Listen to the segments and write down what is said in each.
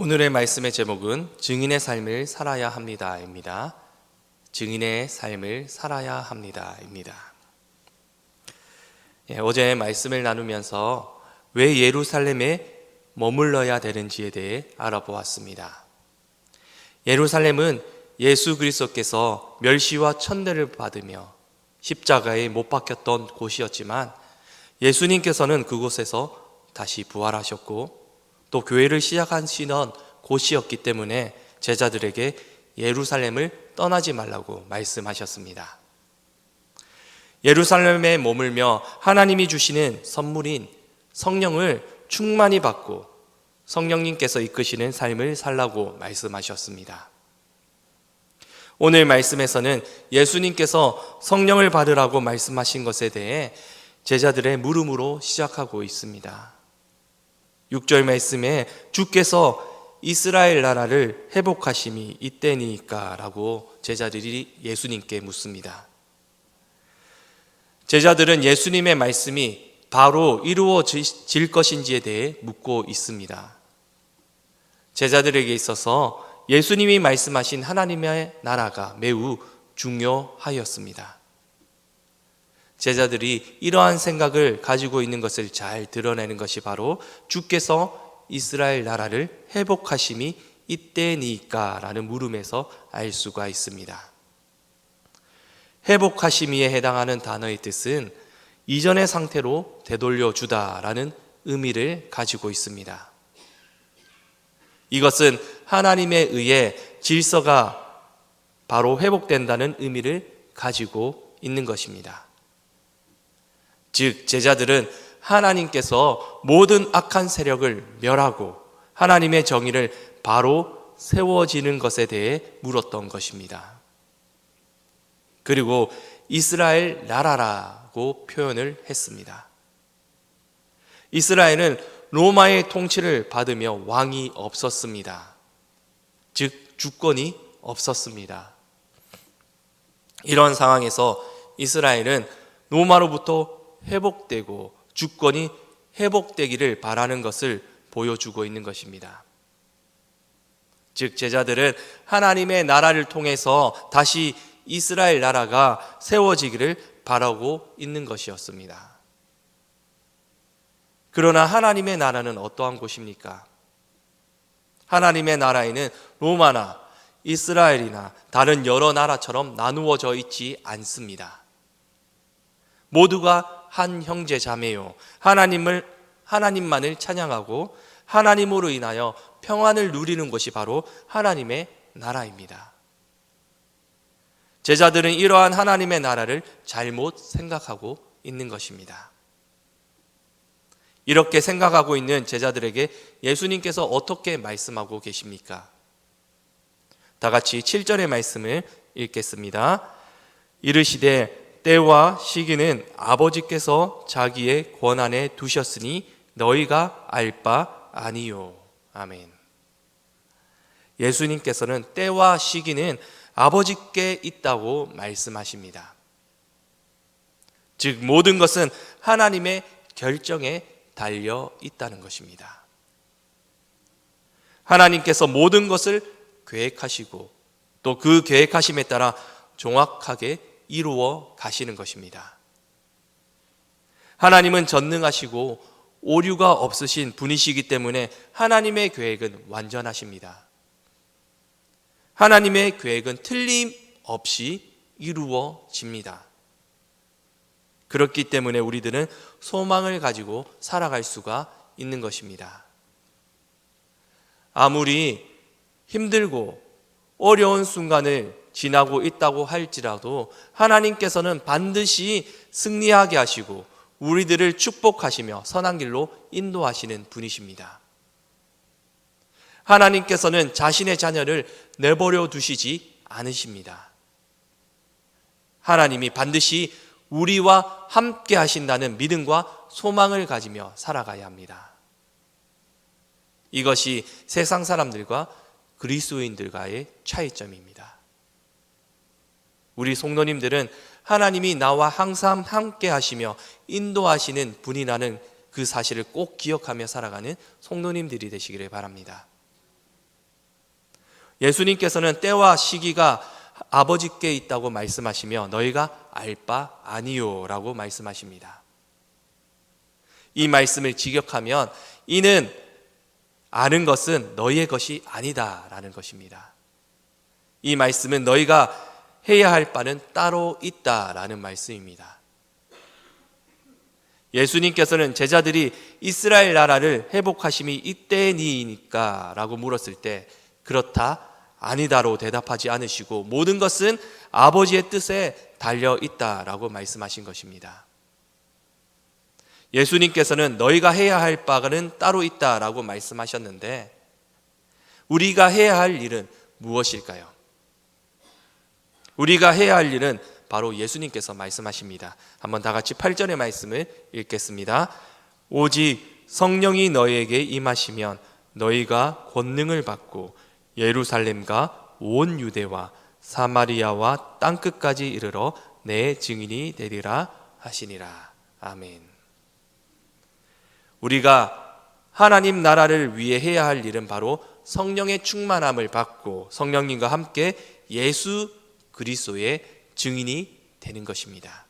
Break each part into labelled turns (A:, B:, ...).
A: 오늘의 말씀의 제목은 증인의 삶을 살아야 합니다입니다. 증인의 삶을 살아야 합니다입니다. 어제 말씀을 나누면서 왜 예루살렘에 머물러야 되는지에 대해 알아보았습니다. 예루살렘은 예수 그리스도께서 멸시와 천대를 받으며 십자가에 못 박혔던 곳이었지만 예수님께서는 그곳에서 다시 부활하셨고 또 교회를 시작하시는 곳이었기 때문에 제자들에게 예루살렘을 떠나지 말라고 말씀하셨습니다. 예루살렘에 머물며 하나님이 주시는 선물인 성령을 충만히 받고 성령님께서 이끄시는 삶을 살라고 말씀하셨습니다. 오늘 말씀에서는 예수님께서 성령을 받으라고 말씀하신 것에 대해 제자들의 물음으로 시작하고 있습니다. 6절 말씀에 주께서 이스라엘 나라를 회복하심이 이때니까 라고 제자들이 예수님께 묻습니다. 제자들은 예수님의 말씀이 바로 이루어질 것인지에 대해 묻고 있습니다. 제자들에게 있어서 예수님이 말씀하신 하나님의 나라가 매우 중요하였습니다. 제자들이 이러한 생각을 가지고 있는 것을 잘 드러내는 것이 바로 주께서 이스라엘 나라를 회복하심이 이때니까 라는 물음에서 알 수가 있습니다. 회복하심이에 해당하는 단어의 뜻은 이전의 상태로 되돌려 주다라는 의미를 가지고 있습니다. 이것은 하나님에 의해 질서가 바로 회복된다는 의미를 가지고 있는 것입니다. 즉 제자들은 하나님께서 모든 악한 세력을 멸하고 하나님의 정의를 바로 세워지는 것에 대해 물었던 것입니다. 그리고 이스라엘 나라라고 표현을 했습니다. 이스라엘은 로마의 통치를 받으며 왕이 없었습니다. 즉 주권이 없었습니다. 이런 상황에서 이스라엘은 로마로부터 회복되고 주권이 회복되기를 바라는 것을 보여주고 있는 것입니다. 즉 제자들은 하나님의 나라를 통해서 다시 이스라엘 나라가 세워지기를 바라고 있는 것이었습니다. 그러나 하나님의 나라는 어떠한 곳입니까? 하나님의 나라에는 로마나 이스라엘이나 다른 여러 나라처럼 나누어져 있지 않습니다. 모두가 한 형제 자매요 하나님만을 찬양하고 하나님으로 인하여 평안을 누리는 것이 바로 하나님의 나라입니다. 제자들은 이러한 하나님의 나라를 잘못 생각하고 있는 것입니다. 이렇게 생각하고 있는 제자들에게 예수님께서 어떻게 말씀하고 계십니까? 다 같이 7절의 말씀을 읽겠습니다. 이르시되 때와 시기는 아버지께서 자기의 권한에 두셨으니 너희가 알 바 아니요. 아멘. 예수님께서는 때와 시기는 아버지께 있다고 말씀하십니다. 즉 모든 것은 하나님의 결정에 달려 있다는 것입니다. 하나님께서 모든 것을 계획하시고 또 그 계획하심에 따라 정확하게 이루어 가시는 것입니다. 하나님은 전능하시고 오류가 없으신 분이시기 때문에 하나님의 계획은 완전하십니다. 하나님의 계획은 틀림없이 이루어집니다. 그렇기 때문에 우리들은 소망을 가지고 살아갈 수가 있는 것입니다. 아무리 힘들고 어려운 순간을 지나고 있다고 할지라도 하나님께서는 반드시 승리하게 하시고 우리들을 축복하시며 선한 길로 인도하시는 분이십니다. 하나님께서는 자신의 자녀를 내버려 두시지 않으십니다. 하나님이 반드시 우리와 함께 하신다는 믿음과 소망을 가지며 살아가야 합니다. 이것이 세상 사람들과 그리스도인들과의 차이점입니다. 우리 성도님들은 하나님이 나와 항상 함께 하시며 인도하시는 분이라는 그 사실을 꼭 기억하며 살아가는 성도님들이 되시기를 바랍니다. 예수님께서는 때와 시기가 아버지께 있다고 말씀하시며 너희가 알 바 아니요 라고 말씀하십니다. 이 말씀을 직역하면 이는 아는 것은 너희의 것이 아니다 라는 것입니다. 이 말씀은 너희가 해야 할 바는 따로 있다 라는 말씀입니다. 예수님께서는 제자들이 이스라엘 나라를 회복하심이 이때니까 라고 물었을 때 그렇다, 아니다로 대답하지 않으시고 모든 것은 아버지의 뜻에 달려 있다 라고 말씀하신 것입니다. 예수님께서는 너희가 해야 할 바는 따로 있다 라고 말씀하셨는데 우리가 해야 할 일은 무엇일까요? 우리가 해야 할 일은 바로 예수님께서 말씀하십니다. 한번 다 같이 8절의 말씀을 읽겠습니다. 오직 성령이 너희에게 임하시면 너희가 권능을 받고 예루살렘과 온 유대와 사마리아와 땅끝까지 이르러 내 증인이 되리라 하시니라. 아멘. 우리가 하나님 나라를 위해 해야 할 일은 바로 성령의 충만함을 받고 성령님과 함께 예수 그리스도의 증인이 되는 것입니다.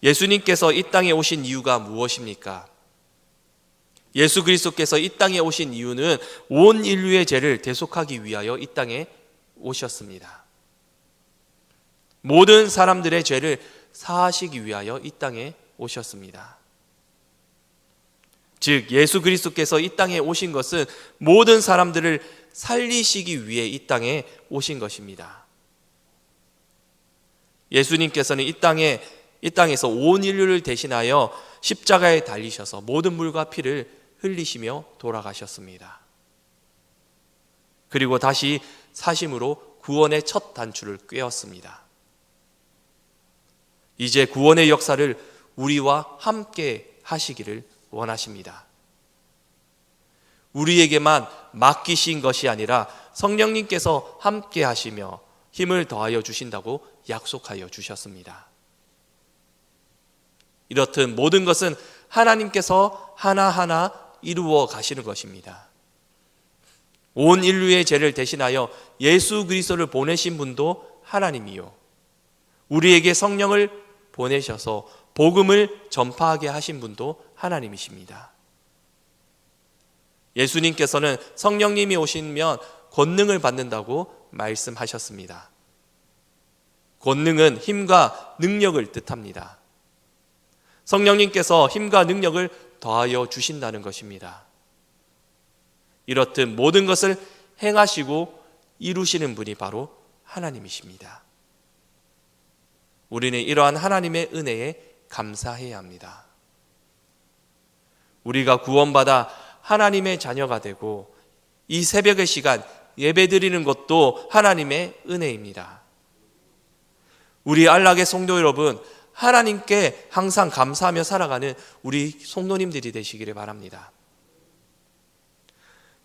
A: 예수님께서 이 땅에 오신 이유가 무엇입니까? 예수 그리스도께서 이 땅에 오신 이유는 온 인류의 죄를 대속하기 위하여 이 땅에 오셨습니다. 모든 사람들의 죄를 사하시기 위하여 이 땅에 오셨습니다. 즉 예수 그리스도께서 이 땅에 오신 것은 모든 사람들을 살리시기 위해 이 땅에 오신 것입니다. 예수님께서는 이 땅에서 온 인류를 대신하여 십자가에 달리셔서 모든 물과 피를 흘리시며 돌아가셨습니다. 그리고 다시 사심으로 구원의 첫 단추를 꿰었습니다. 이제 구원의 역사를 우리와 함께 하시기를 원하십니다. 우리에게만 맡기신 것이 아니라 성령님께서 함께 하시며 힘을 더하여 주신다고 약속하여 주셨습니다. 이렇듯 모든 것은 하나님께서 하나하나 이루어 가시는 것입니다. 온 인류의 죄를 대신하여 예수 그리스도를 보내신 분도 하나님이요, 우리에게 성령을 보내셔서 복음을 전파하게 하신 분도 하나님이십니다. 예수님께서는 성령님이 오시면 권능을 받는다고 말씀하셨습니다. 권능은 힘과 능력을 뜻합니다. 성령님께서 힘과 능력을 더하여 주신다는 것입니다. 이렇듯 모든 것을 행하시고 이루시는 분이 바로 하나님이십니다. 우리는 이러한 하나님의 은혜에 감사해야 합니다. 우리가 구원받아 하나님의 자녀가 되고 이 새벽의 시간 예배드리는 것도 하나님의 은혜입니다. 우리 안락의 성도 여러분, 하나님께 항상 감사하며 살아가는 우리 성도님들이 되시기를 바랍니다.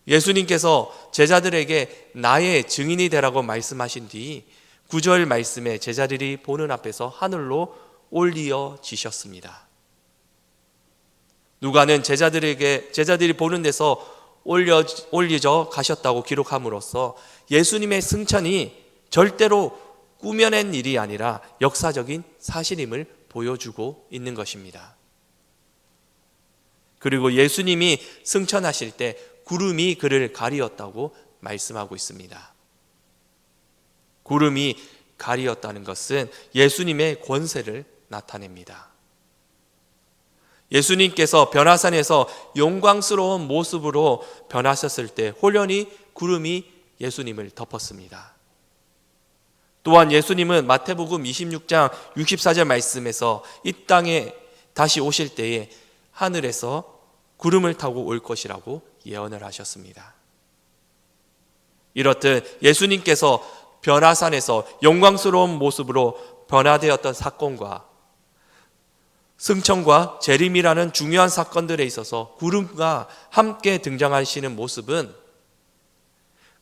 A: 예수님께서 제자들에게 나의 증인이 되라고 말씀하신 뒤 9절 말씀에 제자들이 보는 앞에서 하늘로 올리어지셨습니다. 누가는 제자들이 보는 데서 올려져 가셨다고 기록함으로써 예수님의 승천이 절대로 꾸며낸 일이 아니라 역사적인 사실임을 보여주고 있는 것입니다. 그리고 예수님이 승천하실 때 구름이 그를 가리었다고 말씀하고 있습니다. 구름이 가리었다는 것은 예수님의 권세를 나타냅니다. 예수님께서 변화산에서 영광스러운 모습으로 변하셨을 때 홀연히 구름이 예수님을 덮었습니다. 또한 예수님은 마태복음 26장 64절 말씀에서 이 땅에 다시 오실 때에 하늘에서 구름을 타고 올 것이라고 예언을 하셨습니다. 이렇듯 예수님께서 변화산에서 영광스러운 모습으로 변화되었던 사건과 승천과 재림이라는 중요한 사건들에 있어서 구름과 함께 등장하시는 모습은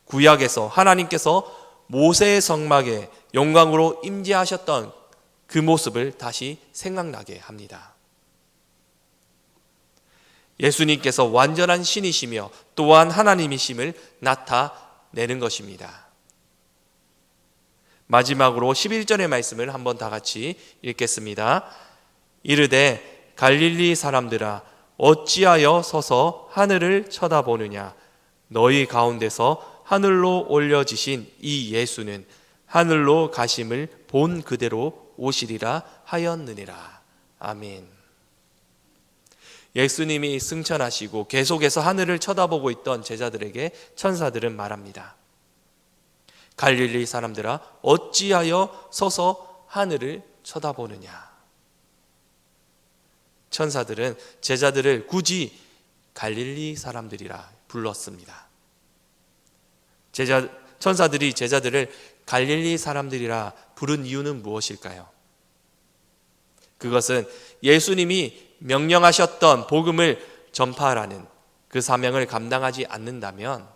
A: 구약에서 하나님께서 모세의 성막에 영광으로 임재하셨던 그 모습을 다시 생각나게 합니다. 예수님께서 완전한 신이시며 또한 하나님이심을 내는 것입니다. 마지막으로 11절의 말씀을 한번 다 같이 읽겠습니다. 이르되 갈릴리 사람들아 어찌하여 서서 하늘을 쳐다보느냐. 너희 가운데서 하늘로 올려지신 이 예수는 하늘로 가심을 본 그대로 오시리라 하였느니라. 아멘. 예수님이 승천하시고 계속해서 하늘을 쳐다보고 있던 제자들에게 천사들은 말합니다. 갈릴리 사람들아 어찌하여 서서 하늘을 쳐다보느냐. 천사들은 제자들을 굳이 갈릴리 사람들이라 불렀습니다. 천사들이 제자들을 갈릴리 사람들이라 부른 이유는 무엇일까요? 그것은 예수님이 명령하셨던 복음을 전파하라는 그 사명을 감당하지 않는다면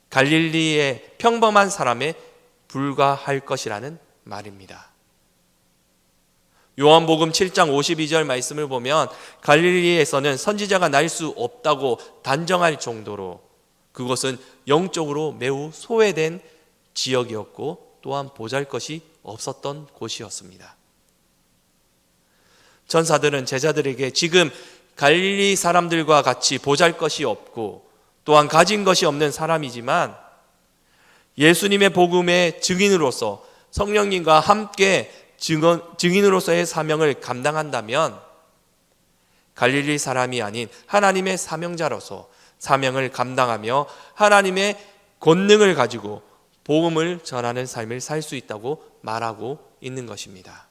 A: 갈릴리의 평범한 사람에 불과할 것이라는 말입니다. 요한복음 7장 52절 말씀을 보면 갈릴리에서는 선지자가 날 수 없다고 단정할 정도로 그것은 영적으로 매우 소외된 지역이었고 또한 보잘것이 없었던 곳이었습니다. 천사들은 제자들에게 지금 갈릴리 사람들과 같이 보잘것이 없고 또한 가진 것이 없는 사람이지만 예수님의 복음의 증인으로서 성령님과 함께 증인으로서의 사명을 감당한다면 갈릴리 사람이 아닌 하나님의 사명자로서 사명을 감당하며 하나님의 권능을 가지고 복음을 전하는 삶을 살 수 있다고 말하고 있는 것입니다.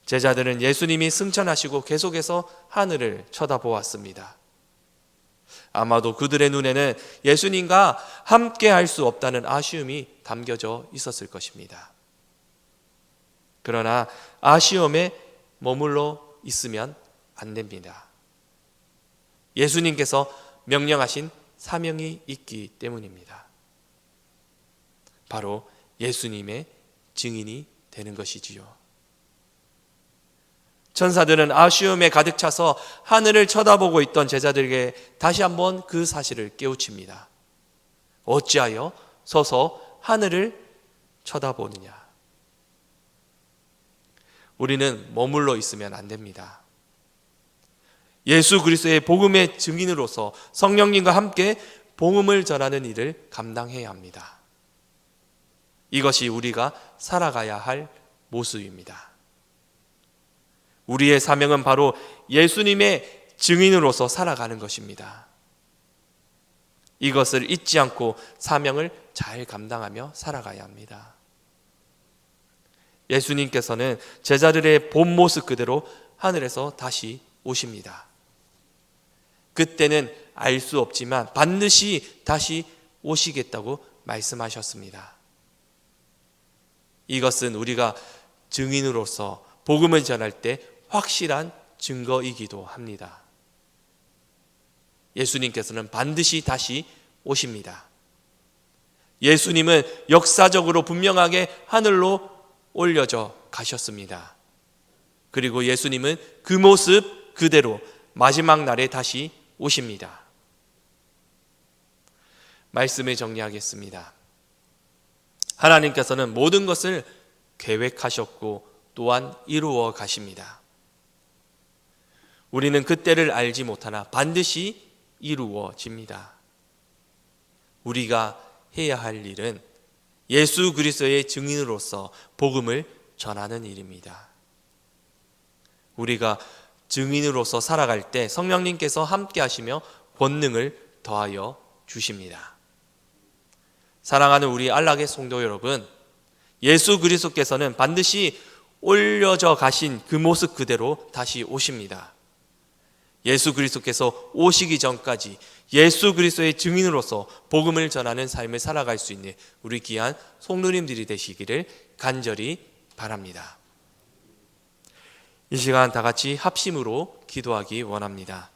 A: 제자들은 예수님이 승천하시고 계속해서 하늘을 쳐다보았습니다. 아마도 그들의 눈에는 예수님과 함께 할 수 없다는 아쉬움이 담겨져 있었을 것입니다. 그러나 아쉬움에 머물러 있으면 안 됩니다. 예수님께서 명령하신 사명이 있기 때문입니다. 바로 예수님의 증인이 되는 것이지요. 천사들은 아쉬움에 가득 차서 하늘을 쳐다보고 있던 제자들에게 다시 한번 그 사실을 깨우칩니다. 어찌하여 서서 하늘을 쳐다보느냐. 우리는 머물러 있으면 안 됩니다. 예수 그리스도의 복음의 증인으로서 성령님과 함께 복음을 전하는 일을 감당해야 합니다. 이것이 우리가 살아가야 할 모습입니다. 우리의 사명은 바로 예수님의 증인으로서 살아가는 것입니다. 이것을 잊지 않고 사명을 잘 감당하며 살아가야 합니다. 예수님께서는 제자들의 본 모습 그대로 하늘에서 다시 오십니다. 그때는 알 수 없지만 반드시 다시 오시겠다고 말씀하셨습니다. 이것은 우리가 증인으로서 복음을 전할 때 확실한 증거이기도 합니다. 예수님께서는 반드시 다시 오십니다. 예수님은 역사적으로 분명하게 하늘로 올려져 가셨습니다. 그리고 예수님은 그 모습 그대로 마지막 날에 다시 오십니다. 말씀을 정리하겠습니다. 하나님께서는 모든 것을 계획하셨고 또한 이루어 가십니다. 우리는 그때를 알지 못하나 반드시 이루어집니다. 우리가 해야 할 일은 예수 그리스도의 증인으로서 복음을 전하는 일입니다. 우리가 증인으로서 살아갈 때 성령님께서 함께 하시며 권능을 더하여 주십니다. 사랑하는 우리 안락의 성도 여러분, 예수 그리스도께서는 반드시 올려져 가신 그 모습 그대로 다시 오십니다. 예수 그리스도께서 오시기 전까지 예수 그리스도의 증인으로서 복음을 전하는 삶을 살아갈 수 있는 우리 귀한 성도님들이 되시기를 간절히 바랍니다. 이 시간 다 같이 합심으로 기도하기 원합니다.